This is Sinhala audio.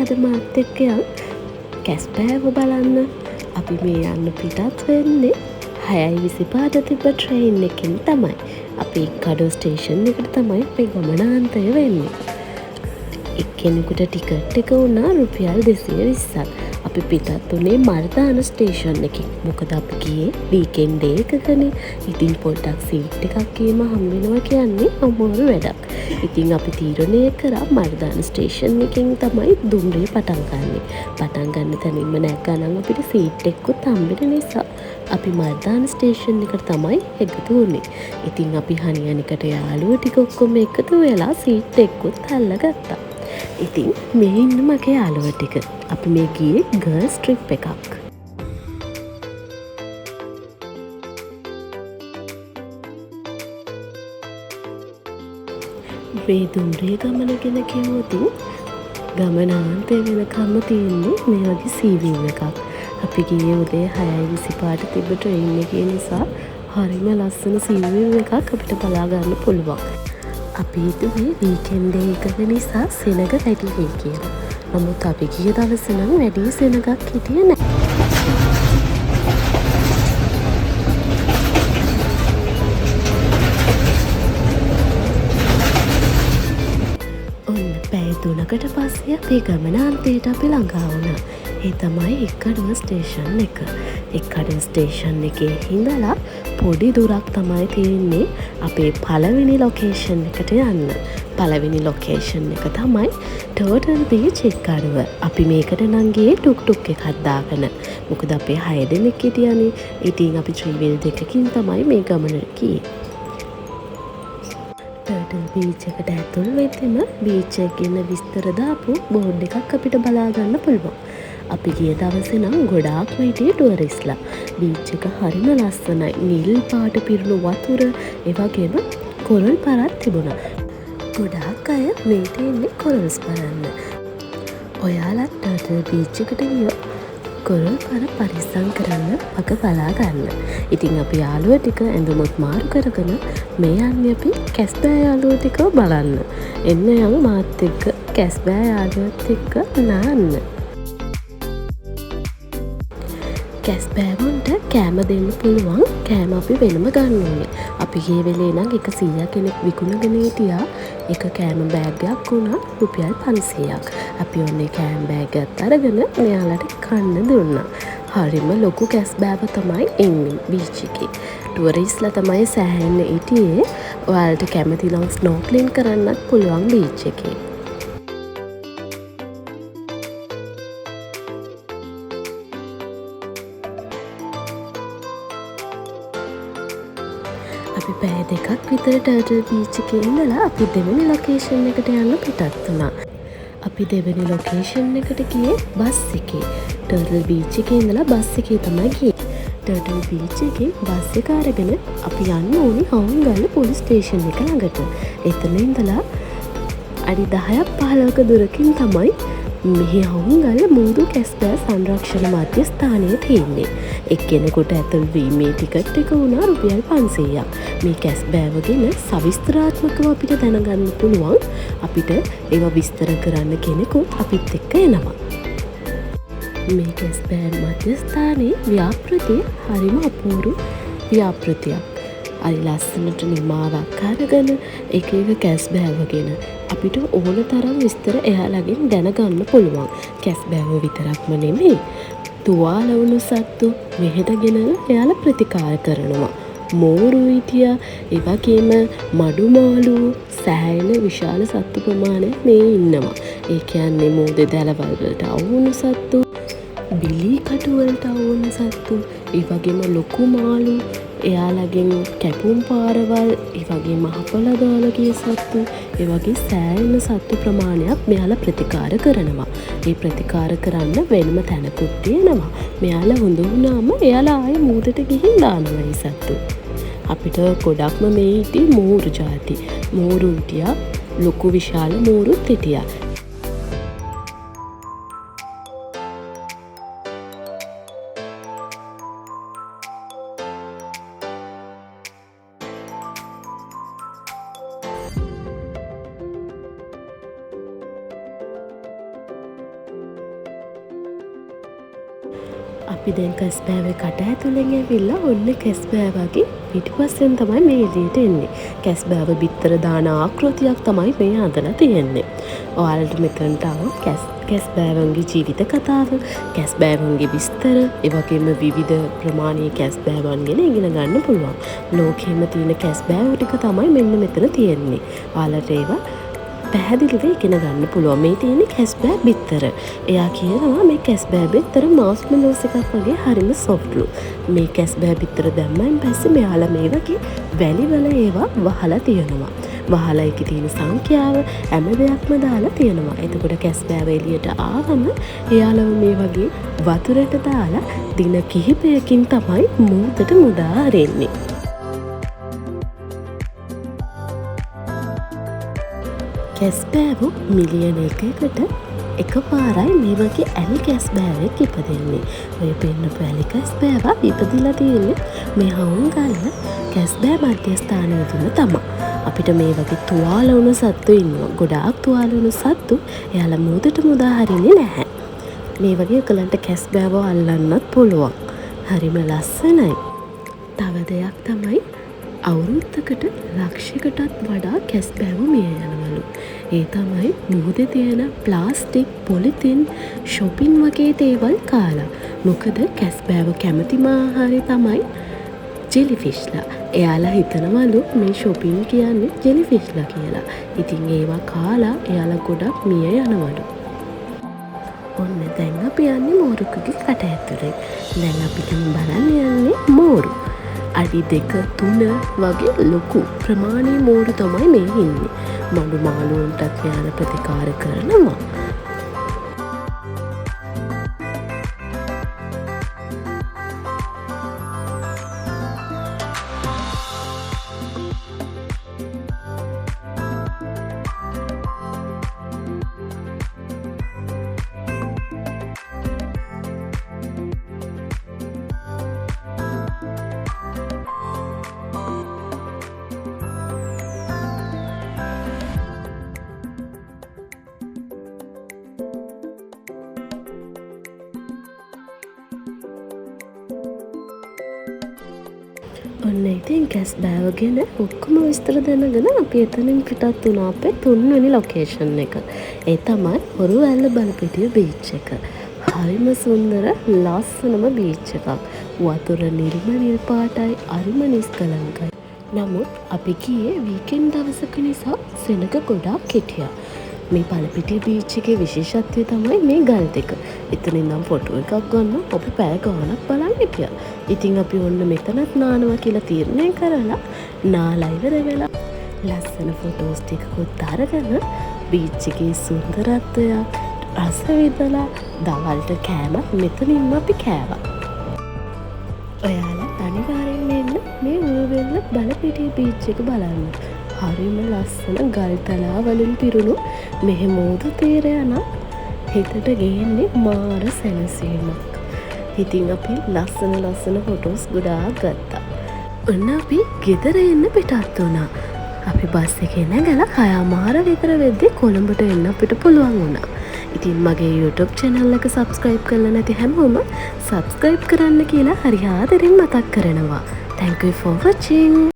අද මාත් එක්ක යන් කැස්බෑව බලන්න. අපි මේ යන්න පිටත් වෙන්නේ 6:25 තිබ්බ ට්‍රේන් එකකින් තමයි. අපි කඩෝ ස්ටේෂන් එකට තමයි අපේ ගමනාන්තය වෙන්නේ. එක්කෙනෙකුට ටිකට් එක වුණා රුපියල් 220ක්. අපි පිටත් උනේ මර්දාන ස්ටේෂන් එකකින්. මොකද අපි ගියේ වීකෙන්ඩ් ඩේ එකකනේ. ඉතින් පොඩ්ඩක් සීට් එකක් ගේම හම්බෙනවා කියන්නේ අමාරු වැඩක්. ඉතින් අපි තීරණය කරා මර්දාන ස්ටේෂන් එකකින් තමයි දුම්රිය පටන් ගන්නෙ. පටන් ගන්න තැනින්ම නැග්ගනම් අපිට සීට් එකකුත් හම්බෙන නිසා අපි මර්දාන ස්ටේෂන් එකට තමයි එකතු වුණේ. ඉතින් අපි හනියනිකට යාළුවෝ ටික ඔක්කොම එකතු වෙලා සීට් එකකුත් අල්ලගත්තා. ඉතින් මේ ඉන්න මගේ යාළුවෝ ටික. අපි මේ ගියේ ගර්ල්ස් ට්‍රිප් එකක්. මේ දුම්රිය ගමන ගැන කිව්වොත් ගමනාන්තය වෙනකම්ම තියෙන්නේ මේ වගේ සීවිව් එකක්. අපි ගියේ උදේ 6:25ට තිබ්බ ට්‍රේන් එකේ නිසා හරිම ලස්සන සීවිව් එකක් අපිට බලා ගන්න පුළුවන්. අපි හිතුවේ වීකෙන්ඩ් ඩේ එක නිසා සෙනග වැඩි වෙයි කියලා. නමුත් අපි ගිය දවස නම් වැඩි සෙනගක් හිටියේ නැහැ. ඔන්න පැය 3කට පස්සේ අපේ ගමනාන්තයට අපි ළඟා වුණා. ඒ තමයි එක්කඩුව ස්ටේෂන් එක. එක්කඩුව ස්ටේෂන් එකේ ඉඳලා පොඩි දුරක් තමයි තියෙන්නේ අපේ පළවෙනි ලොකේෂන් එකට යන්න. පළවෙනි ලොකේෂන් එක තමයි ටර්ටල් බීච් එක්කඩුව. අපි මේකට නම් ගියේ ටුක් එකක් දාගෙන. මොකද අපේ 6 දෙනෙක් හිටියනේ. ඉතින් අපි ත්‍රිවිල් දෙකකින් තමයි මේ ගමන ගියේ. ටර්ටල් බීච් එකට ඇතුල් වෙද්දිම බීච් එකේ ඉන්න විස්තර දාපු බෝඩ් එකක් අපිට බලා ගන්න පුළුවන්. අපි ගිය දවසේ නම් ගොඩාක්ම හිටියේ ටුවරිස්ලා. බීච් එක හරිම ලස්සනයි. නිල් පාට පිරුණු වතුර, ඒ වගේම කොරල් පාරක් තිබුණා. ගොඩාක් අය මේට එන්නේ කොරල්ස් බලන්න. ඔයාලත් ටර්ටල් බීච් එකට ගියොත් කොරල් පාර පරිස්සම් කරන්න වග බලා ගන්න. ඉතින් අපි යාළුවෝ ටික ඇඳුමුත් මාරු කරගෙන මේ යන්නේ අපි කැස්බෑ යාළුවෝ ටිකව බලන්න. එන්න යමු මාත් එක්ක කැස්බෑ යාළුවොත් එක්ක නාන්න. කැස්බෑවුන්ට කෑම දෙන්න පුළුවන්. කෑම අපි වෙනම ගන්න ඕනේ. අපි ගිය වෙලේ නම් 100 කෙනෙක් විකුණගෙන හිටියා. එක කෑම බෑගයක් වුණා රුපියල් 500ක්. අපි ඔන්නේ කෑම බෑගයක් අරගෙන මෙයාලට කන්න දුන්නා. හරිම ලොකු කැස්බෑව තමයි එන්නේ බීච් එකේ. ටුවරිස්ලා තමයි සෑහෙන්න හිටියේ. ඔයාලට කැමති නම් ස්නෝක්ලින් කරන්නත් පුළුවන් බීච් එකේ. අපි පැය 2ක් විතර ටර්ටල් බීච් එකේ ඉඳලා අපි දෙවෙනි ලොකේෂන් එකට යන්න පිටත් වුණා. අපි දෙවෙනි ලොකේෂන් එකට ගියේ බස් එකේ. ටර්ටල් බීච් එකේ ඉඳලා බස් එකේ තමයි ගියේ. ටර්ටල් බීච් එකේ බස් එක අරගෙන අපි යන්න ඕනි හවුන්ගල්ල පොලිස් ස්ටේෂන් එක ළඟට. එතන ඉඳලා අඩි 10ක් 15ක දුරකින් තමයි මෙහි හවුන්ගල්ල මූදු කැස්බෑ සංරක්ෂණ මධ්‍යස්ථානය තියෙන්නේ. එක්කෙනෙකුට ඇතුල් වීමේ ටිකට් එක වුණා රුපියල් 500ක්. මේ කැස්බෑව ගැන සවිස්තරාත්මකව අපිට දැනගන්න පුළුවන්. අපිට ඒවා විස්තර කරන්න කෙනෙකුත් අපිත් එක්ක එනවා. මේ කැස්බෑ මධ්‍යස්ථානයේ ව්‍යාපෘතිය හරිම අපූරු ව්‍යාපෘතියක්. අයි ලස්සනට නිමාවක් අරගෙන එක කැස්බෑව ගැන අපිට ඕන තරම් විස්තර එයාලගෙන් දැනගන්න පුළුවන්. කැස්බෑව විතරක්ම නෙමෙයි, තුවාල වුණු සත්තු මෙහෙට ගෙනලා එයාලා ප්‍රතිකාර කරනවා. මෝරු හිටියා, ඒ වගේම මඩුමාළු, සෑහෙන විශාල සත්තු ප්‍රමාණයක් මේ ඉන්නවා. ඒ කියන්නේ මෝදේ දැලවල් වලට අවු වුණු සත්තු, බිලී කටු වලට අවු වුණු සත්තු, ඒ වගේම ලොකු මාළු, එයාලගෙන් කැපුම් පාරවල්, ඒ වගේම හපලා දාලා ගිය සත්තු, ඒ වගේ සෑහෙන සත්තු ප්‍රමාණයක් මෙයාලා ප්‍රතිකාර කරනවා. ඒ ප්‍රතිකාර කරන්න වෙනම තැනකුත් තියෙනවා. මෙයාලා හොඳ වුණාම එයාලා ආයෙ මූදට ගිහින් දානවා මේ සත්තු. අපිට ගොඩක්ම මේ හිටියේ මෝරු ಜಾති. මෝරු හිටියා, ලොකු විශාල මෝරුත් හිටියා. අපි දැන් කැස්බෑවේ කට ඇතුලෙන් ඇවිල්ලා ඔන්න කැස්බෑවගේ පිටිපස්සෙන් තමයි මේ එළියට එන්නේ. කැස්බෑව බිත්තර දාන ආකෘතියක් තමයි මේ හදලා තියෙන්නේ. ඔයාලට මෙතනට આવොත් කැස්බෑවන්ගේ ජීවිත කතාව, කැස්බෑවන්ගේ විස්තර, ඒ වගේම විවිධ ප්‍රමාණයේ කැස්බෑවන් ගැන ඉගෙන ගන්න පුළුවන්. ලෝකෙම තියෙන කැස්බෑවෝ ටික තමයි මෙන්න මෙතන තියෙන්නේ. ඔයාලට ඒවා පැහැදිලිව ඉගෙන ගන්න පුළුවන්. මේ තියෙන්නේ කැස්බෑ බිත්තර. එයා කියනවා මේ කැස්බෑ බිත්තර මාස්මෙලෝස් එකක් වගේ හරිම සොෆ්ට්ලු. මේ කැස්බෑ බිත්තර දැම්මයින් පස්සේ මෙයාලා මේ වගේ වැලිවල ඒවා වහලා තියෙනවා. වහලා ඒකේ තියෙන සංඛ්‍යාව හැම දෙයක්ම දාලා තියෙනවා. එතකොට කැස්බෑව එළියට ආවම එයාලව මේ වගේ වතුරට දාලා දින කිහිපයකින් තමයි මූදට මුදා හරින්නේ. කැස්බෑවෝ මිලියන එකකට එක පාරයි මේ වගේ ඇලි කැස්බෑවෙක් ඉපදෙන්නේ. ඔය පෙන්නපු ඇලි කැස්බෑවා ඉපදිලා තියෙන්නේ මේ හවුන්ගල්ල කැස්බෑ මධ්‍යස්ථානයේ තුල තමයි. අපිට මේ වගේ තුවාල වුණු සත්තු ඉන්නවා. ගොඩාක් තුවාල වුණු සත්තු එයාලා මූදට මුදා හරින්නේ නැහැ. මේ වගේ ඔයගලන්ට කැස්බෑව අල්ලන්නත් පුළුවන්. හරිම ලස්සනයි. තව දෙයක් තමයි අවුරුද්දකට ලක්ෂයකටත් වඩා කැස්බෑවෝ මිය යනවලු. ඒ තමයි මුහුදේ තියෙන ප්ලාස්ටික්, පොලිතින්, shopping වගේ දේවල් කාලා. මොකද කැස්බෑවෝ කැමතිම ආහාරය තමයි ජෙලිෆිෂ්ලා. එයාලා හිතනවලු මේ shopping කියන්නේ ජෙලිෆිෂ්ලා කියලා. ඉතින් ඒවා කාලා එයාලා ගොඩක් මිය යනවලු. ඔන්න දැන් අපි යන්නේ මෝරුකගේ කට ඇතුලේ. දැන් අපි බලන්න යන්නේ මෝරු. අඩි 2-3 වගේ ලොකු ප්‍රමාණයේ මෝරු තමයි මේ ඉන්නේ. මඩු මාළුවන්ටත් යාල ප්‍රතිකාර කරනවා. ඔන්න ඉතින් කැස්බෑව ගැන ඔක්කොම විස්තර දැනගෙන අපි එතනින් පිටත් වුණා අපේ 3 වෙනි ලොකේෂන් එක. ඒ තමයි හොරුවැල්ල බලපිටිය බීච් එක. හරිම සුන්දර ලස්සනම බීච් එකක්. වතුර නිල් පාටයි, අරිම නිස්කලංකයි. නමුත් අපි ගියේ වීකෙන්ඩ් දවසක නිසා සෙනග ගොඩාක් හිටියා. මේ බලපිටිය බීච් එකේ විශේෂත්වය තමයි මේ ගල් දෙක. එතනින් නම් ෆොටෝ එකක් ගන්න අපි පැය ගාණක් බලන් හිටියා. ඉතින් අපි ඔන්න මෙතනත් නානවා කියලා තීරණය කරලා නාලා ඉවර වෙලා ලස්සන ෆොටෝස් ටිකකුත් අරගෙන බීච් එකේ සුන්දරත්වය රස විඳලා දවල්ට කෑමත් මෙතනින්ම අපි කෑවා. ඔයාලා අනිවාර්යෙන් එන්න මේ හොරුවැල්ල බලපිටිය බීච් එක බලන්න. හරිම ලස්සන ගල් තලා වලින් පිරුණු මෙහෙ මෝදු තීරය නම් හිතට ගේන්නේ මාර සැනසීමක්. ඉතින් අපි ලස්සන ෆොටෝස් ගොඩාක් ගත්තා. ඔන්න අපි ගෙදර එන්න පිටත් වුණා. අපි බස් එකේ නැගලා 6:00 විතර වෙද්දී කොළඹට එන්න අපිට පුළුවන් වුණා. ඉතින් මගේ YouTube channel එක subscribe කරලා නැති හැමෝම subscribe කරන්න කියලා හරි ආදරෙන් මතක් කරනවා. Thank you for watching.